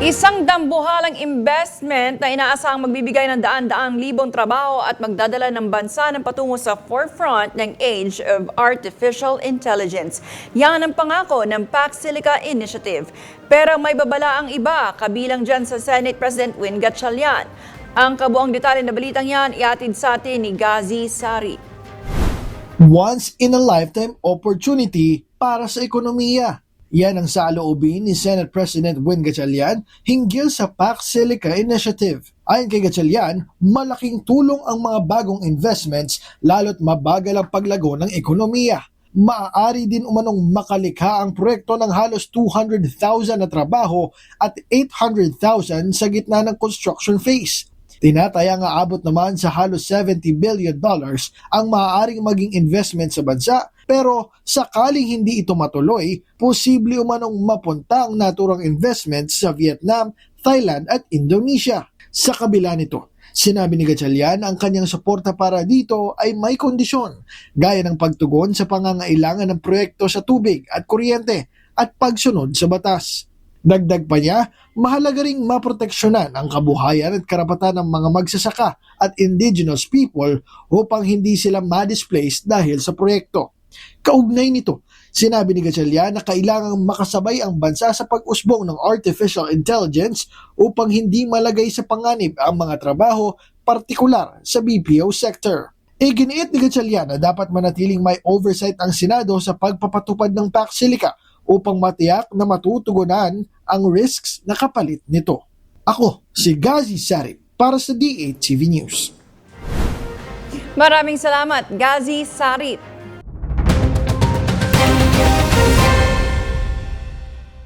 Isang dambuhalang investment na inaasahang magbibigay ng daan-daang libong trabaho at magdadala ng bansa ng patungo sa forefront ng Age of Artificial Intelligence. Yan ang pangako ng Pax Silica Initiative. Pero may babala ang iba, kabilang dyan sa Senate President Win Gatchalian. Ang kabuang detalye na balitang yan iatid sa atin ni Gazi Sari. Once-in-a-lifetime opportunity para sa ekonomiya. Yan ang saloobin ni Senate President Win Gatchalian hinggil sa Pax Silica Initiative. Ayon kay Gatchalian, malaking tulong ang mga bagong investments lalo't mabagal ang paglago ng ekonomiya. Maaari din umanong makalikha ang proyekto ng halos 200,000 na trabaho at 800,000 sa gitna ng construction phase. Tinataya nga abot naman sa halos $70 billion ang maaaring maging investment sa bansa, pero sakaling hindi ito matuloy, posible umanong mapunta ang naturang investment sa Vietnam, Thailand at Indonesia. Sa kabila nito, sinabi ni Gatchalian ang kanyang suporta para dito ay may kondisyon, gaya ng pagtugon sa pangangailangan ng proyekto sa tubig at kuryente at pagsunod sa batas. Dagdag pa niya, mahalaga ring maproteksyonan ang kabuhayan at karapatan ng mga magsasaka at indigenous people upang hindi sila ma-displace dahil sa proyekto. Kaugnay nito, sinabi ni Gatchalian na kailangang makasabay ang bansa sa pag-usbong ng artificial intelligence upang hindi malagay sa panganib ang mga trabaho, partikular sa BPO sector. Iginiit ni Gatchalian na dapat manatiling may oversight ang Senado sa pagpapatupad ng Pax Silica upang matiyak na matutugunan ang risks na kapalit nito. Ako, si Gazi Sari para sa DATV News. Maraming salamat, Gazi Sari.